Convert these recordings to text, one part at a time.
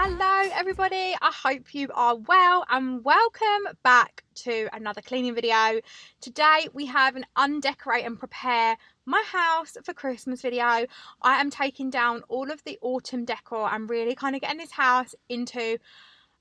Hello everybody, I hope you are well and welcome back to another cleaning video. Today we have an undecorate and prepare my house for Christmas video. I am taking down all of the autumn decor and really kind of getting this house into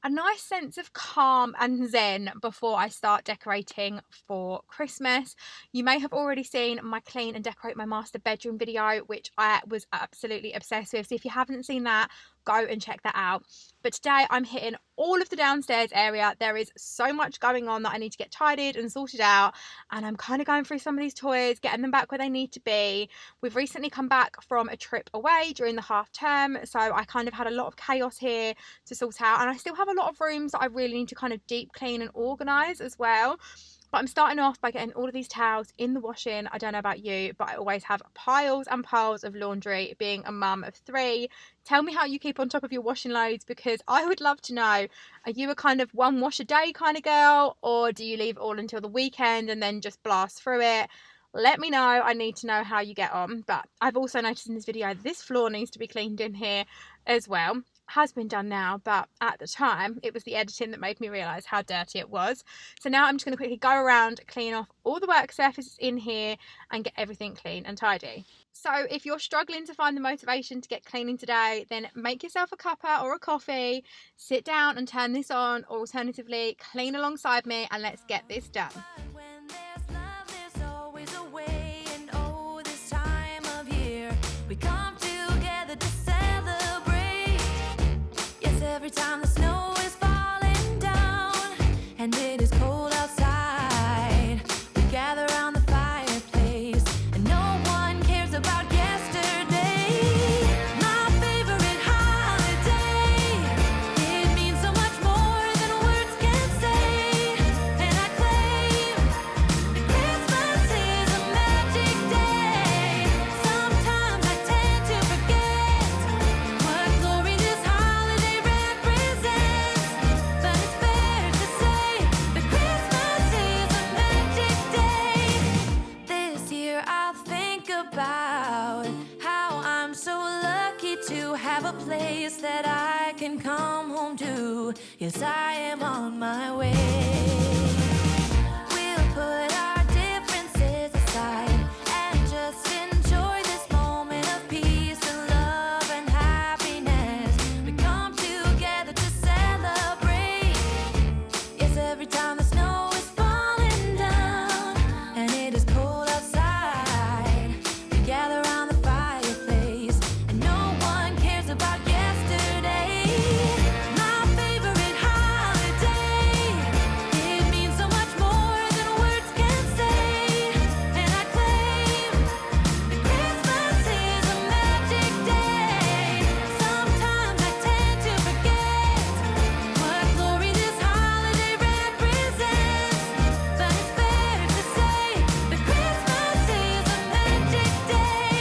a nice sense of calm and zen before I start decorating for Christmas. You may have already seen my clean and decorate my master bedroom video, which I was absolutely obsessed with. So if you haven't seen that, go and check that out. But today I'm hitting all of the downstairs area. There is so much going on that I need to get tidied and sorted out, and I'm kind of going through some of these toys, getting them back where they need to be. We've recently come back from a trip away during the half term, so I kind of had a lot of chaos here to sort out, and I still have a lot of rooms that I really need to kind of deep clean and organize as well. But I'm starting off by getting all of these towels in the washing. I don't know about you, but I always have piles and piles of laundry, being a mum of 3. Tell me how you keep on top of your washing loads, because I would love to know, are you a kind of one wash a day kind of girl, or do you leave it all until the weekend and then just blast through it? Let me know. I need to know how you get on. But I've also noticed in this video this floor needs to be cleaned in here as well. Has been done now, but at the time it was the editing that made me realize how dirty it was. So now I'm just going to quickly go around, clean off all the work surfaces in here and get everything clean and tidy. So if you're struggling to find the motivation to get cleaning today, then make yourself a cuppa or a coffee, sit down and turn this on, or alternatively clean alongside me, and let's get this done. Every time the snow is falling down and it is cold outside, we gather around the fireplace and no one cares about yesterday. My favorite holiday, it means so much more than words can say. And I claim that Christmas is a magic day. Sometimes I tend to forget what glory this holiday represents, but it's fair to say that Christmas is a magic day. This year I'll think about how I'm so lucky to have a place that I can come home to. Yes, I am on my way. We'll put our differences aside and just enjoy this moment of peace and love and happiness. We come together to celebrate. Yes, every time the snow is falling down and it is cold outside, we gather around the fireplace and no one cares about yesterday. My favorite holiday, it means so much more than words can say. And I claim that Christmas is a magic day. Sometimes I tend to forget what glory this holiday represents, but it's fair to say that Christmas is a magic day.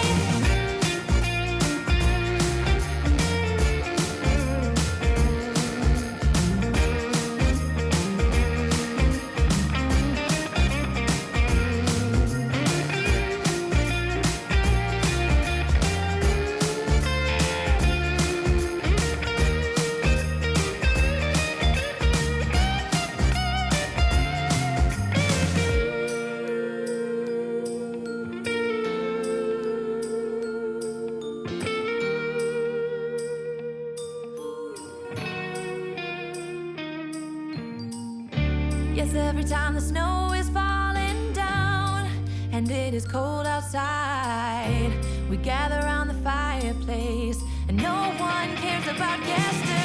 Yes, every time the snow is falling down and it is cold outside, we gather around the fireplace and no one cares about yesterday.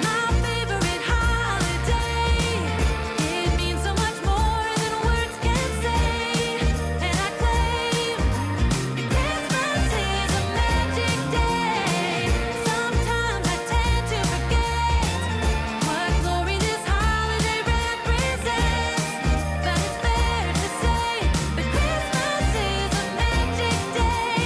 My favorite holiday, it means so much more than words can say. And I claim that Christmas is a magic day. Sometimes I tend to forget what glory this holiday represents, but it's fair to say that Christmas is a magic day.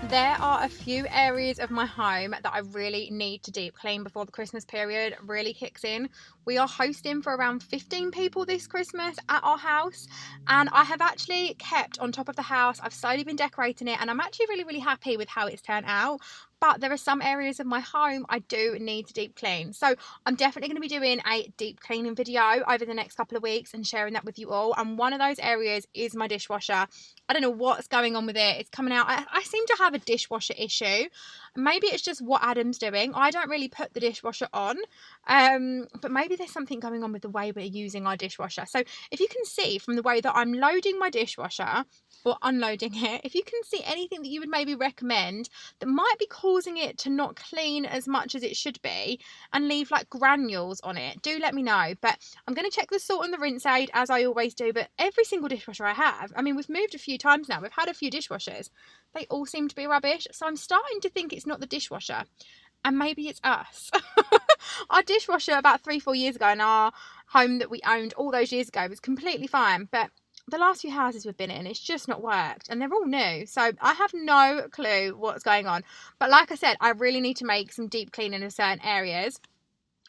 There are a few areas of my home that I really need to deep clean before the Christmas period really kicks in. We are hosting for around 15 people this Christmas at our house, and I have actually kept on top of the house. I've slowly been decorating it, and I'm actually really happy with how it's turned out. But there are some areas of my home I do need to deep clean. So I'm definitely going to be doing a deep cleaning video over the next couple of weeks and sharing that with you all. And one of those areas is my dishwasher. I don't know what's going on with it. It's coming out. I seem to have a dishwasher issue. Maybe it's just what Adam's doing. I don't really put the dishwasher on. But maybe there's something going on with the way we're using our dishwasher. So if you can see from the way that I'm loading my dishwasher or unloading it, if you can see anything that you would maybe recommend that might be causing it to not clean as much as it should be and leave like granules on it, do let me know. But I'm going to check the salt and the rinse aid as I always do. But every single dishwasher I have, I mean, we've moved a few times now, we've had a few dishwashers, they all seem to be rubbish. So I'm starting to think it's not the dishwasher, and maybe it's us. Our dishwasher about 3-4 years ago in our home that we owned all those years ago was completely fine, but the last few houses we've been in, it's just not worked, and they're all new, so I have no clue what's going on. But like I said, I really need to make some deep cleaning of certain areas.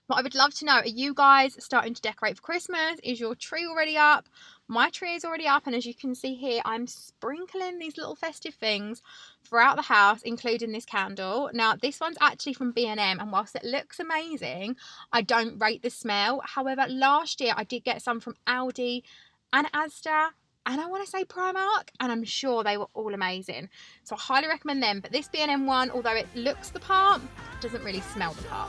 What I would love to know, are you guys starting to decorate for Christmas? Is your tree already up? My tree is already up, and as you can see here, I'm sprinkling these little festive things throughout the house, including this candle. Now, this one's actually from B&M, and whilst it looks amazing, I don't rate the smell. However, last year I did get some from Aldi and Asda, and I want to say Primark, and I'm sure they were all amazing. So I highly recommend them. But this B&M one, although it looks the part, doesn't really smell the part.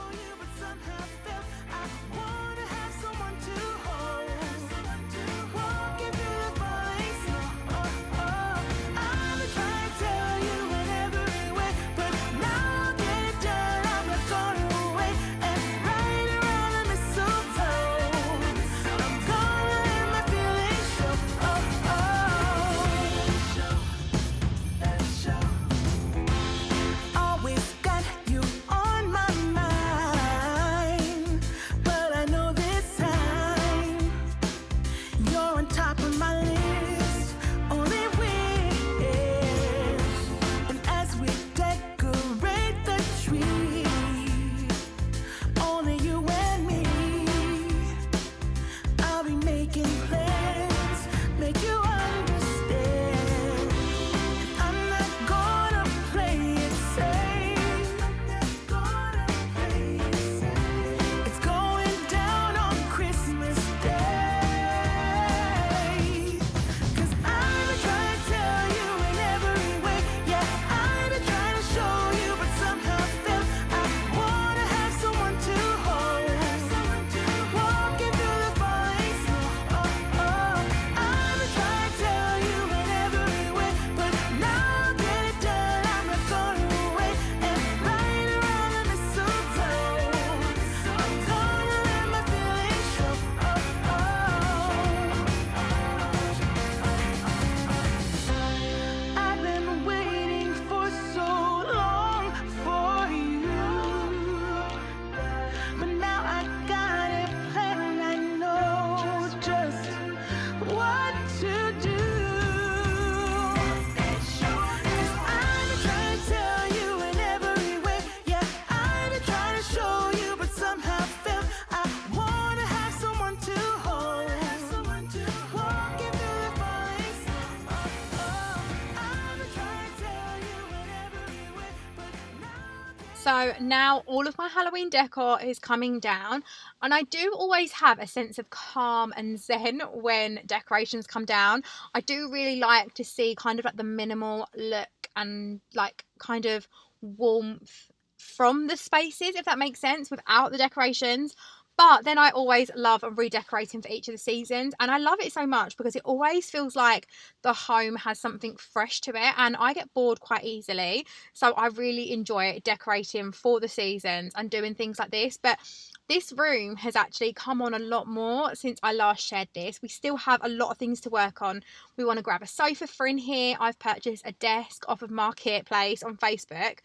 So now all of my Halloween decor is coming down, and I do always have a sense of calm and zen when decorations come down. I do really like to see kind of like the minimal look and like kind of warmth from the spaces, if that makes sense, without the decorations. But then I always love redecorating for each of the seasons, and I love it so much because it always feels like the home has something fresh to it, and I get bored quite easily. So I really enjoy decorating for the seasons and doing things like this. But this room has actually come on a lot more since I last shared this. We still have a lot of things to work on. We want to grab a sofa for in here. I've purchased a desk off of Marketplace on Facebook.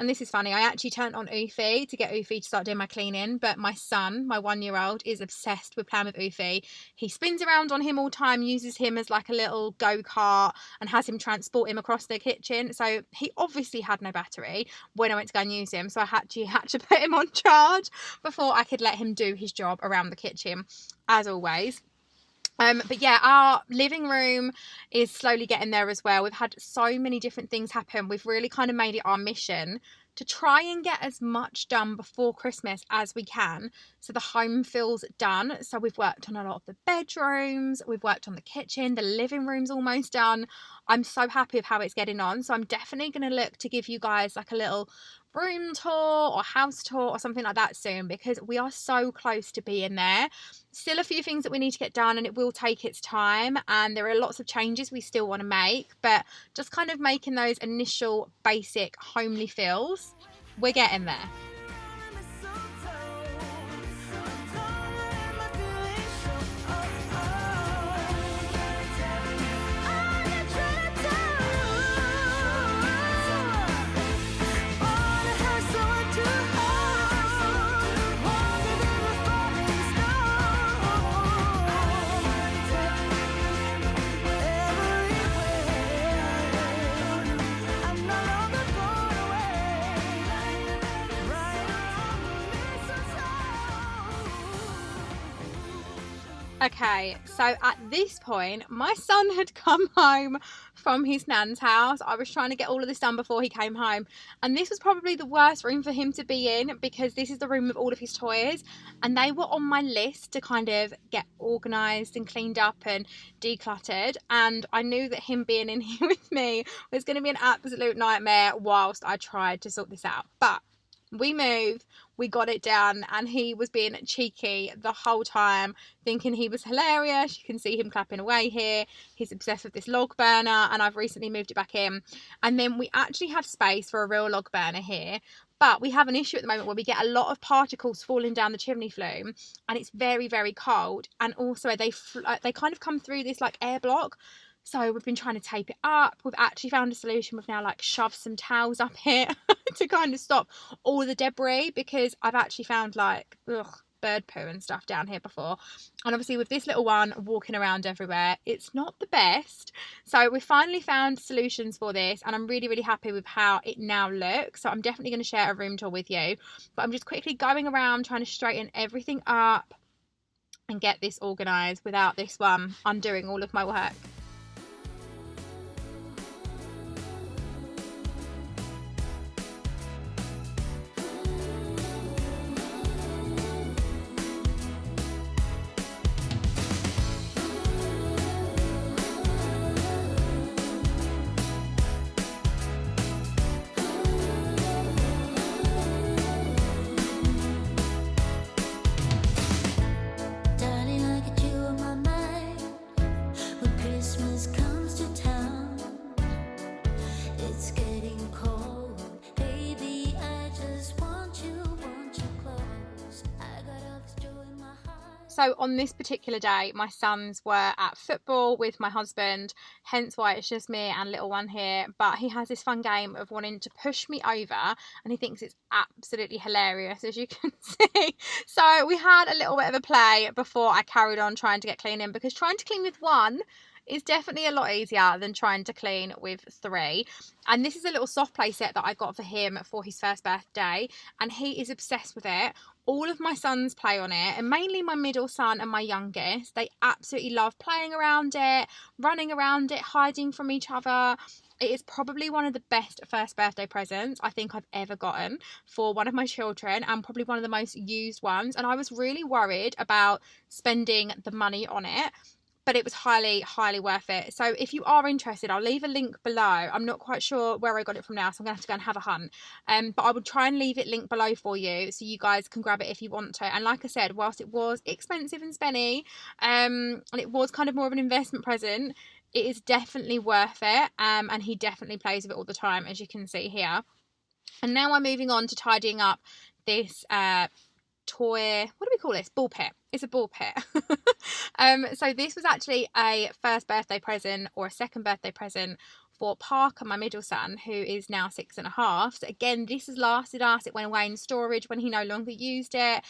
And this is funny, I actually turned on Oofy to get Oofy to start doing my cleaning, but my son, my 1-year-old, is obsessed with playing with Oofy. He spins around on him all the time, uses him as like a little go-kart, and has him transport him across the kitchen. So he obviously had no battery when I went to go and use him, so I had to put him on charge before I could let him do his job around the kitchen, as always. But yeah, our living room is slowly getting there as well. We've had so many different things happen. We've really kind of made it our mission to try and get as much done before Christmas as we can, so the home feels done. So we've worked on a lot of the bedrooms, we've worked on the kitchen, the living room's almost done. I'm so happy with how it's getting on. So I'm definitely going to look to give you guys like a little room tour or house tour or something like that soon, because we are so close to being there. Still a few things that we need to get done, and it will take its time, and there are lots of changes we still want to make, but just kind of making those initial basic homely feels, we're getting there. Okay, so at this point, my son had come home from his nan's house. I was trying to get all of this done before he came home, and this was probably the worst room for him to be in, because this is the room with all of his toys, and they were on my list to kind of get organised and cleaned up and decluttered, and I knew that him being in here with me was going to be an absolute nightmare whilst I tried to sort this out. But we moved, we got it done, and he was being cheeky the whole time, thinking he was hilarious. You can see him clapping away here. He's obsessed with this log burner, and I've recently moved it back in. And then we actually have space for a real log burner here, but we have an issue at the moment where we get a lot of particles falling down the chimney flume, and it's very, very cold, and also they kind of come through this like air block. So we've been trying to tape it up. We've actually found a solution. We've now like shoved some towels up here to kind of stop all the debris, because I've actually found like bird poo and stuff down here before. And obviously with this little one walking around everywhere, it's not the best. So we finally found solutions for this, and I'm really, really happy with how it now looks. So I'm definitely going to share a room tour with you. But I'm just quickly going around trying to straighten everything up and get this organised without this one undoing all of my work. So on this particular day, my sons were at football with my husband, hence why it's just me and little one here. But he has this fun game of wanting to push me over, and he thinks it's absolutely hilarious, as you can see. So we had a little bit of a play before I carried on trying to get cleaning, because trying to clean with one is definitely a lot easier than trying to clean with three. And this is a little soft play set that I got for him for his first birthday, and he is obsessed with it. All of my sons play on it, and mainly my middle son and my youngest. They absolutely love playing around it, running around it, hiding from each other. It is probably one of the best first birthday presents I think I've ever gotten for one of my children, and probably one of the most used ones. And I was really worried about spending the money on it, but it was highly, highly worth it. So if you are interested, I'll leave a link below. I'm not quite sure where I got it from now, so I'm going to have to go and have a hunt. But I will try and leave it linked below for you, so you guys can grab it if you want to. And like I said, whilst it was expensive and spenny, and it was kind of more of an investment present, it is definitely worth it. And he definitely plays with it all the time, as you can see here. And now I'm moving on to tidying up this toy, what do we call this? Ball pit. It's a ball pit. So this was actually a first birthday present or a second birthday present for Parker, my middle son, who is now 6.5. So again, this has lasted us. It went away in storage when he no longer used it.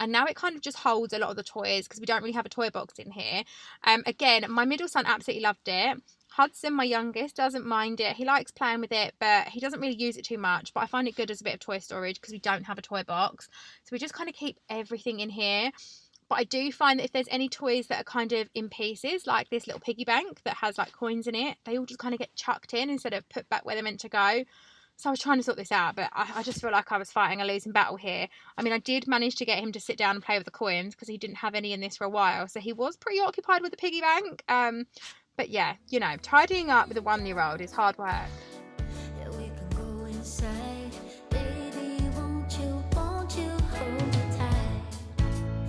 And now it kind of just holds a lot of the toys because we don't really have a toy box in here. Again, my middle son absolutely loved it. Hudson, my youngest, doesn't mind it. He likes playing with it, but he doesn't really use it too much. But I find it good as a bit of toy storage because we don't have a toy box. So we just kind of keep everything in here. But I do find that if there's any toys that are kind of in pieces, like this little piggy bank that has like coins in it, they all just kind of get chucked in instead of put back where they're meant to go. So I was trying to sort this out, but I just feel like I was fighting a losing battle here. I mean, I did manage to get him to sit down and play with the coins because he didn't have any in this for a while. So he was pretty occupied with the piggy bank. But yeah, you know, tidying up with a 1-year-old is hard work. Yeah, we can go inside. Baby, won't you hold me tight?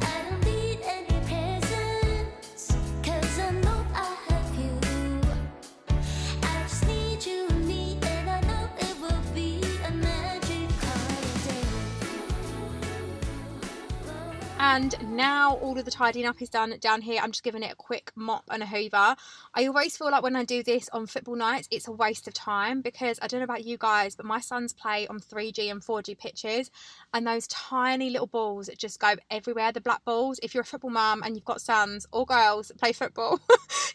I don't need any presents, 'cause I know I have you. I just need you, and I know it will be a magic holiday. And now all of the tidying up is done down here. I'm just giving it a quick mop and a hoover. I always feel like when I do this on football nights, it's a waste of time because I don't know about you guys, but my sons play on 3G and 4G pitches, and those tiny little balls just go everywhere, the black balls. If you're a football mum and you've got sons or girls that play football,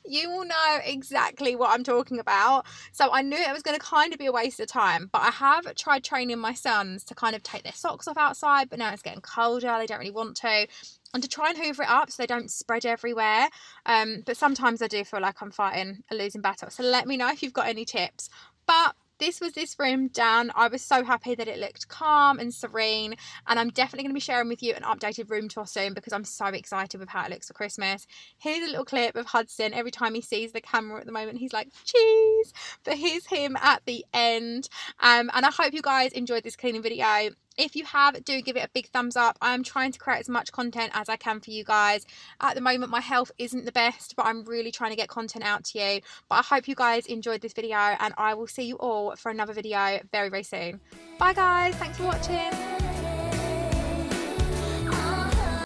you will know exactly what I'm talking about. So I knew it was going to kind of be a waste of time, but I have tried training my sons to kind of take their socks off outside, but now it's getting colder, they don't really want to. And to try and hoover it up so they don't spread everywhere. But sometimes I do feel like I'm fighting a losing battle. So let me know if you've got any tips. But this was this room done. I was so happy that it looked calm and serene. And I'm definitely going to be sharing with you an updated room tour soon because I'm so excited with how it looks for Christmas. Here's a little clip of Hudson. Every time he sees the camera at the moment, he's like, cheese. But here's him at the end. And I hope you guys enjoyed this cleaning video. If you have, do give it a big thumbs up. I am trying to create as much content as I can for you guys. At the moment, my health isn't the best, but I'm really trying to get content out to you. But I hope you guys enjoyed this video, and I will see you all for another video very, very soon. Bye guys, thanks for watching.